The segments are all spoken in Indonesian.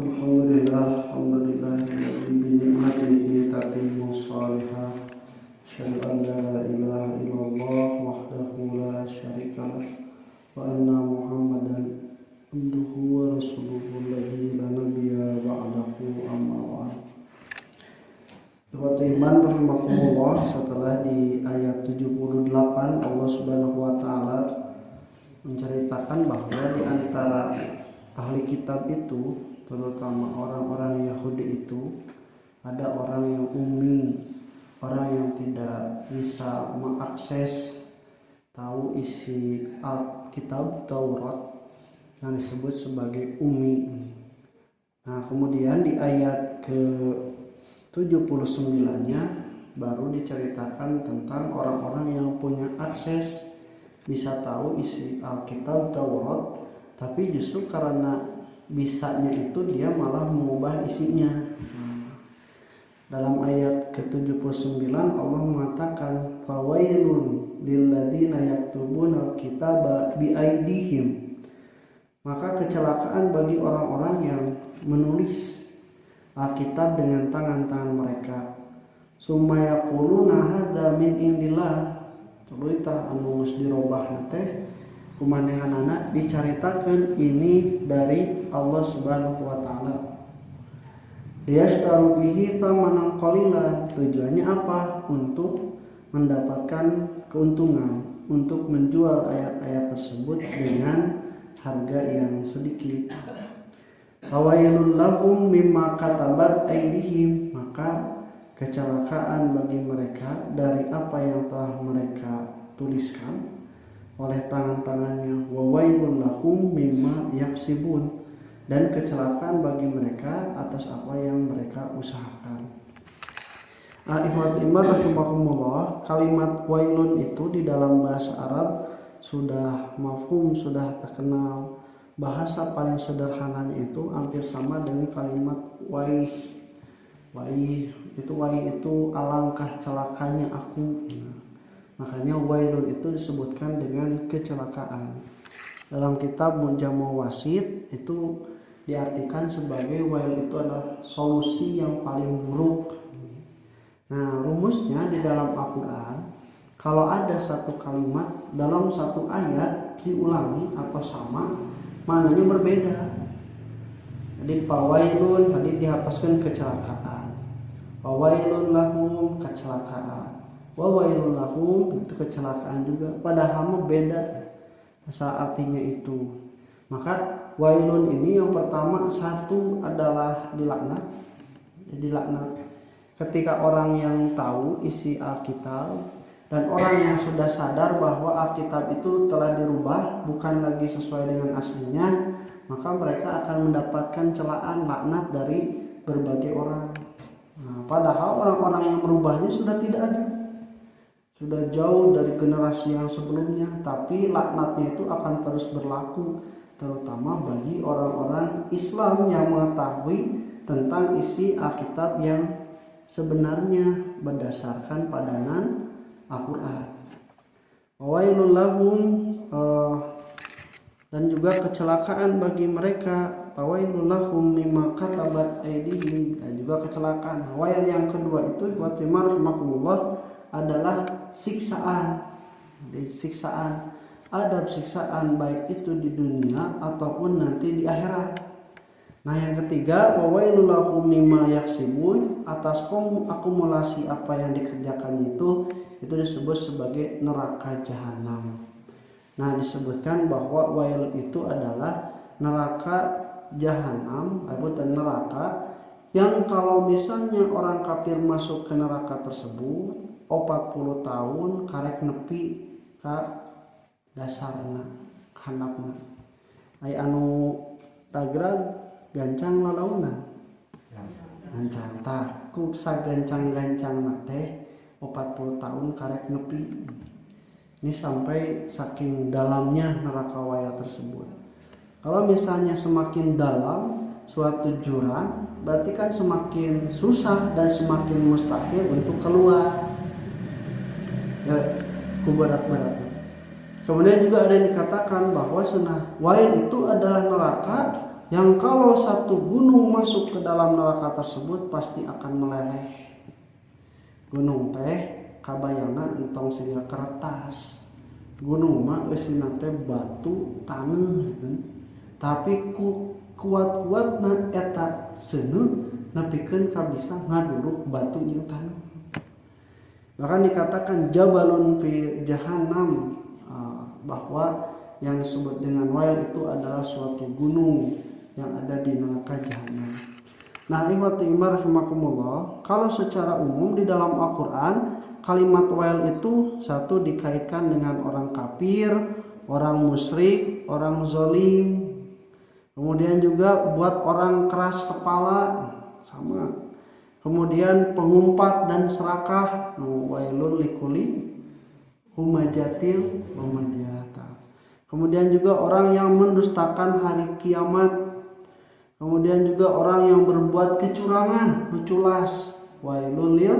Alhamdulillah, alhamdulillahilladzi bi ni'matihi tatimmu shalihah. Asyhadu an la ilaha illallah wahdahu la syarikalah wa anna Muhammadan abduhu wa rasuluhu alladzi la nabiyya ba'dahu amma ba'd. Ikhwati iman rahimakumullah, setelah di ayat 78 Allah Subhanahu wa taala menceritakan bahwa di antara ahli kitab itu, terutama orang-orang Yahudi itu, ada orang yang ummi, orang yang tidak bisa mengakses tahu isi Alkitab Taurat yang disebut sebagai ummi. Nah, kemudian di ayat ke-79-nya baru diceritakan tentang orang-orang yang punya akses bisa tahu isi Alkitab Taurat, tapi justru karena bisanya itu dia malah mengubah isinya. Dalam ayat ke-79 Allah mengatakan fawailun lilladzina yaktubuna alkitaba biaidihim, maka kecelakaan bagi orang-orang yang menulis Alkitab dengan tangan-tangan mereka. Summa yaquluna hadza min indillah, cerita anu geus dirobahna teh kumanehanana dicaritakeun ini dari Allah Subhanahu wa taala. Yashtaru bihi thamanan qalila, tujuannya apa? Untuk mendapatkan keuntungan, untuk menjual ayat-ayat tersebut dengan harga yang sedikit. Fawailul lahum mimma katabat aydihim, maka kecelakaan bagi mereka dari apa yang telah mereka tuliskan oleh tangan-tangannya. Wa wailul lahum mimma yaksibun, dan kecelakaan bagi mereka atas apa yang mereka usahakan. Ikhwati iman rahimakumullah, kalimat wailun itu di dalam bahasa Arab sudah mafhum, sudah terkenal. Bahasa paling sederhananya itu hampir sama dengan kalimat waih. Waih itu alangkah celakanya aku. Makanya wailun itu disebutkan dengan kecelakaan. Dalam kitab Mujamu Wasit itu diartikan sebagai wail itu adalah solusi yang paling buruk. Nah, rumusnya di dalam Al-Quran, kalau ada satu kalimat dalam satu ayat diulangi atau sama, maknanya berbeda. Jadi fawailun tadi dihapuskan kecelakaan, fawailun lahum kecelakaan, wawailun lahum itu kecelakaan juga, padahal beda asal artinya itu. Maka wailun ini yang pertama, satu adalah dilaknat. Dilaknat ketika orang yang tahu isi Alkitab dan orang yang sudah sadar bahwa Alkitab itu telah dirubah, bukan lagi sesuai dengan aslinya, maka mereka akan mendapatkan celaan, laknat dari berbagai orang. Nah, padahal orang-orang yang merubahnya sudah tidak ada, sudah jauh dari generasi yang sebelumnya, tapi laknatnya itu akan terus berlaku, terutama bagi orang-orang Islam yang mengetahui tentang isi Alkitab yang sebenarnya berdasarkan padanan Al-Quran. Wailul lahum, dan juga kecelakaan bagi mereka. Wailul lahum mimma katabat aydihim, dan juga kecelakaan. Wail yang kedua itu rahimakumullah adalah siksaan. Jadi siksaan, adab siksaan baik itu di dunia ataupun nanti di akhirat. Nah, yang ketiga wawailul lahum mimma yaksibun, atas akumulasi apa yang dikerjakannya itu disebut sebagai neraka jahanam. Nah, disebutkan bahwa wail itu adalah neraka jahanam, atau neraka yang kalau misalnya orang kafir masuk ke neraka tersebut 40 tahun karek nepi ka dasarna handapna. Ai anu ragrag gancang lalaunan. Gancang tah ku sagancang-gancangna teh 40 tahun karek nepi. Ini sampai saking dalamnya neraka waya tersebut. Kalau misalnya semakin dalam suatu jurang, berarti kan semakin susah dan semakin mustahil untuk keluar. Ya, keberat-beratnya. Kemudian juga ada yang dikatakan bahwa wail itu adalah neraka yang kalau satu gunung masuk ke dalam neraka tersebut pasti akan meleleh. Gunung teh kabayana entong siga kertas, gunung mah eusina teh batu taneuh gitu. Tapi ku kuat-kuatna eta seuneu nepikeun ka bisa ngaduluk batu jeung taneuh. Bahkan dikatakan jabalun fi jahannam, bahwa yang disebut dengan wail itu adalah suatu gunung yang ada di neraka jahanam. Nah, ikhwati iman rahimakumullah, kalau secara umum di dalam Al-Qur'an kalimat wail itu satu dikaitkan dengan orang kafir, orang musyrik, orang zalim. Kemudian juga buat orang keras kepala sama. Kemudian pengumpat dan serakah, wailul likuli humajatil lumajata. Kemudian juga orang yang mendustakan hari kiamat. Kemudian juga orang yang berbuat kecurangan, culas, wailul lil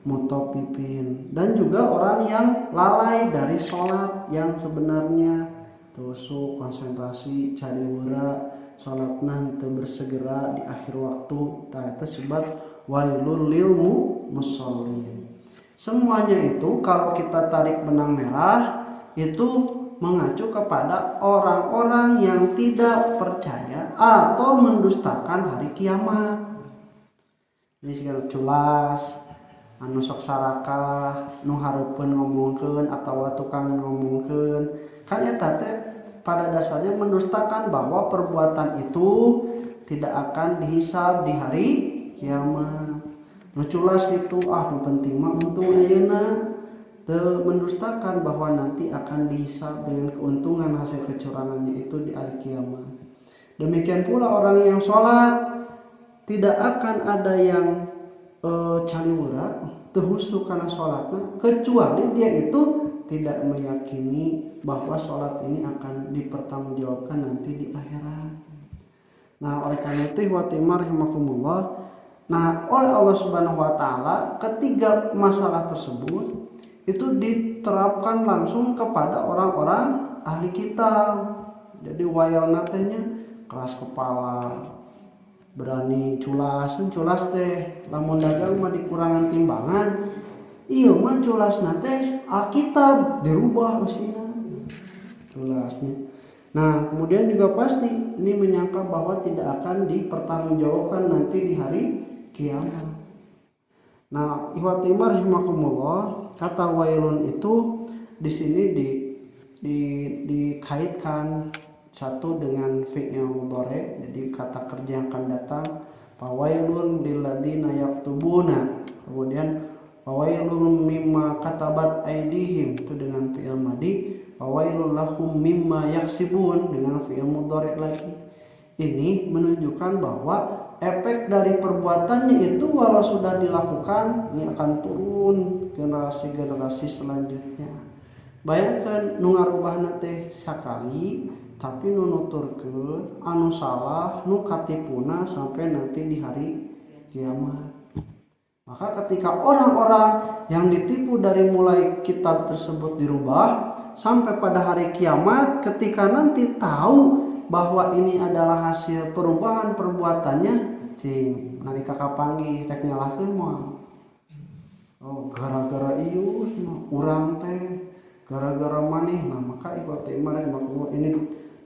mutaffifin. Dan juga orang yang lalai dari sholat yang sebenarnya, tusuk konsentrasi cari wura, sholatna teu bersegera di akhir waktu, eta sebab wailul lil musallin. Semuanya itu kalau kita tarik benang merah itu mengacu kepada orang-orang yang tidak percaya atau mendustakan hari kiamat. Jadi segala culas, anu sok sarakah, nu hareupeun ngomongkeun atawa tukang ngomongkeun, kan eta teh pada dasarnya mendustakan bahwa perbuatan itu tidak akan dihisab di hari kiamat. Nu culas gitu, nu penting mah untung ayeuna. Mendustakan bahwa nanti akan dihisab dengan keuntungan hasil kecurangannya itu di hari kiamat. Demikian pula orang yang sholat tidak akan ada yang caliwura terhusuk karena sholatnya, kecuali dia itu tidak meyakini bahwa sholat ini akan dipertanggungjawabkan nanti di akhirat. Nah, oleh karena itu rahimakumullah, nah oleh Allah Subhanahu wa taala ketiga masalah tersebut itu diterapkan langsung kepada orang-orang ahli kitab. Jadi wayal natenya keras kepala, berani culas, kan culas teh lamun dagang mah dikurangan timbangan. Iya mah culas nate Alkitab dirubah usina culasnya. Nah, kemudian juga pasti ini menyangka bahwa tidak akan dipertanggungjawabkan nanti di hari kiamat. Nah, ikhwati rahimakumullah, kata wailun itu di sini dikaitkan satu dengan fi'il mudhari, jadi kata kerja yang akan datang, fawailun lilladzina yaktubuna. Kemudian fawailun mimma katabat aydihim itu dengan fi'il madhi, fawailun lahum mimma yaksibun dengan fi'il mudhari lagi. Ini menunjukkan bahwa efek dari perbuatannya itu walau sudah dilakukan ini akan turun generasi-generasi selanjutnya. Bayangkan nu ngarubahna teh sakali tapi nu nuturkeun anu salah nu katipuna sampai nanti di hari kiamat. Maka ketika orang-orang yang ditipu dari mulai kitab tersebut dirubah sampai pada hari kiamat, ketika nanti tahu bahwa ini adalah hasil perubahan perbuatannya, cing nalika kapanggih tek nyalahkeun moal. Oh, gara-gara ieu urang teh, gara-gara maneh. Nah, maka ikhwati iman ini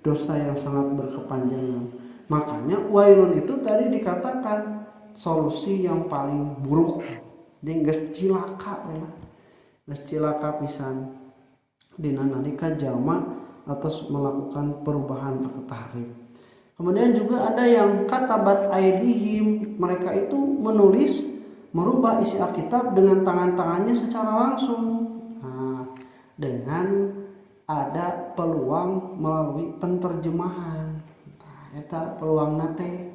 dosa yang sangat berkepanjangan. Makanya wailun itu tadi dikatakan solusi yang paling buruk. Dia geus cilaka we lah. Geus cilaka pisan dina nalika jalma atau melakukan perubahan atau tahrif. Kemudian juga ada yang katabat aidihim, mereka itu menulis merubah isi Alkitab dengan tangan-tangannya secara langsung. Nah, dengan ada peluang melalui penterjemahan. Nah, eta peluang nate.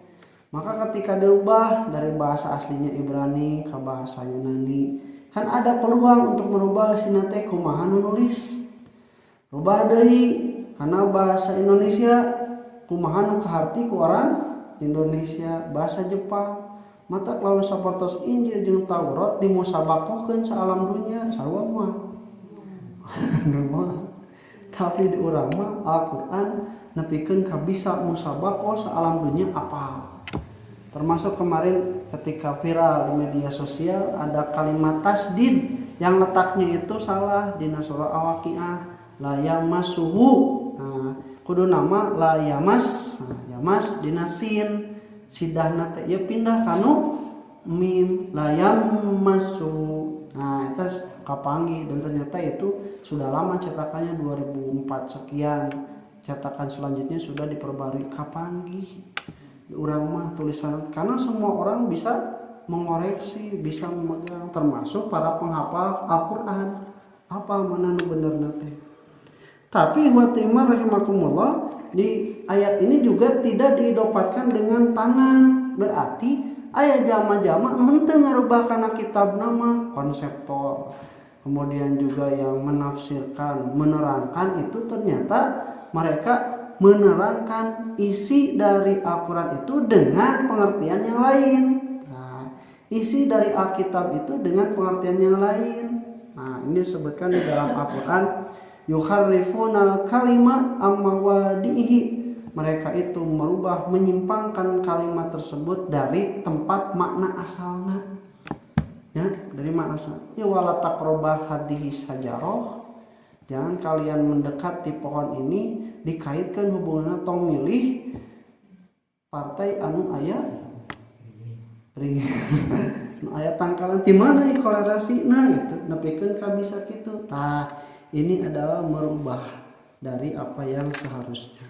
Maka ketika dirubah dari bahasa aslinya Ibrani ke bahasa Yunani, kan ada peluang untuk merubah isi nate kumaha nulis. Rubah deui karena bahasa Indonesia kumaha nu kaharti ku orang Indonesia, bahasa Jepang mata lawan sapertos Injil jeung Taurat dimusabakohkeun sa alam dunya sarua mah. tapi di urang mah Al-Qur'an nepikeun ka bisa musabaqah saalam dunya apal. Termasuk kemarin ketika viral di media sosial ada kalimat tasdid yang letaknya itu salah di surah Al-Waqiah, la yamassuhu. Nah, kudu nama la yamas. Nah, yamas dina sin, sidahna teh ya pindah kanu mim, la yamassu. Nah, itu kapanggih dan ternyata itu sudah lama cetakannya 2004 sekian. Cetakan selanjutnya sudah diperbarui kapanggih. Urang mah tulisan karena semua orang bisa mengoreksi, bisa memegang, termasuk para penghafal Al-Qur'an. Apa mana nu benerna teh. Tapi Watimah rahimakumullah di ayat ini juga tidak diidopatkan dengan tangan. Berarti aya jama-jama nu henteu ngarubah kana kitab nama konseptor. Kemudian juga yang menafsirkan, menerangkan itu ternyata mereka menerangkan isi dari Al-Qur'an itu dengan pengertian yang lain. Isi dari Alkitab itu dengan pengertian yang lain. Nah, ini disebutkan di dalam Al-Qur'an, yuharrifunal kalima amawadihi. Mereka itu merubah, menyimpangkan kalimat tersebut dari tempat makna asalnya. Ya, dari makna asalnya. Ya wala taqrabah hadhihi sajarah. Jangan kalian mendekat di pohon ini, dikaitkan hubungannya tong milih partai anu aya ayat tangkalan di mana kolerasi nah gitu nepikeun ka bisa kitu. Nah, ini adalah merubah dari apa yang seharusnya.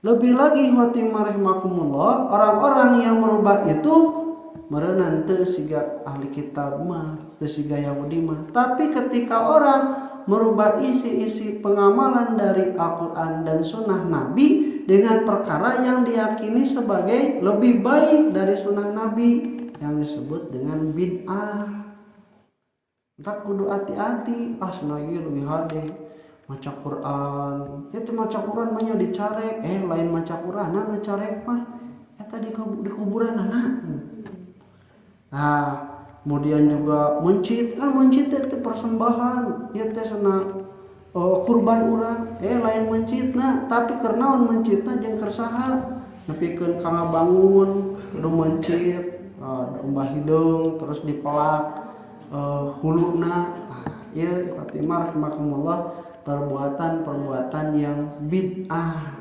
Lebih lagi Watimah rahimakumullah, orang-orang yang merubah itu meureunna teu siga ahli kitab mah, teu siga Yahudi mah. Tapi ketika orang merubah isi-isi pengamalan dari Al-Qur'an dan sunnah Nabi dengan perkara yang diyakini sebagai lebih baik dari sunnah Nabi yang disebut dengan bid'ah. Tak kudu hati-hati, sunnah ieu lebih hade maca Quran. Itu maca Quran mah nya dicarek, lain maca Quran nu carek mah eta di kuburanana. Nah, kemudian juga mencit, kan mencit itu persembahan, ya teh cenah kurban urang, lain mencitna, tapi kernaon mencitna jeung kersaha nepikeun ka ngabangun, kudu mencit, umbah hidung terus dipelak huluna. Ya Fatimah rahimakumullah, perbuatan-perbuatan yang bid'ah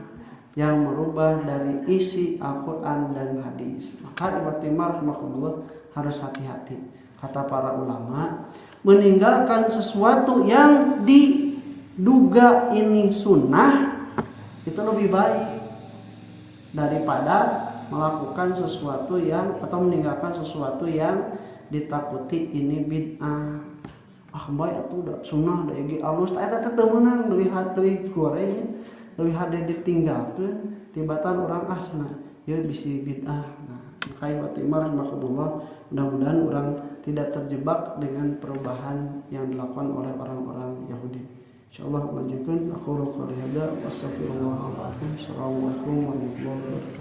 yang merubah dari isi Al-Qur'an dan hadis. Maka Fatimah rahimakumullah harus hati-hati. Kata para ulama, meninggalkan sesuatu yang diduga ini sunnah itu lebih baik daripada melakukan sesuatu yang atau meninggalkan sesuatu yang ditakuti ini bid'ah. Bae atuh da sunnah da ge alus eta teh teu meunang leuwih goreng leuwih hade ditinggalkeun tibatan urang cenah ieu bisi bid'ah. Nah, makanya Fatimah rahimakumullah, mudah-mudahan orang tidak terjebak dengan perubahan yang dilakukan oleh orang-orang Yahudi. Insyaallah lanjutkan aku qouli hada wassalamualaikum warahmatullahi wabarakatuh.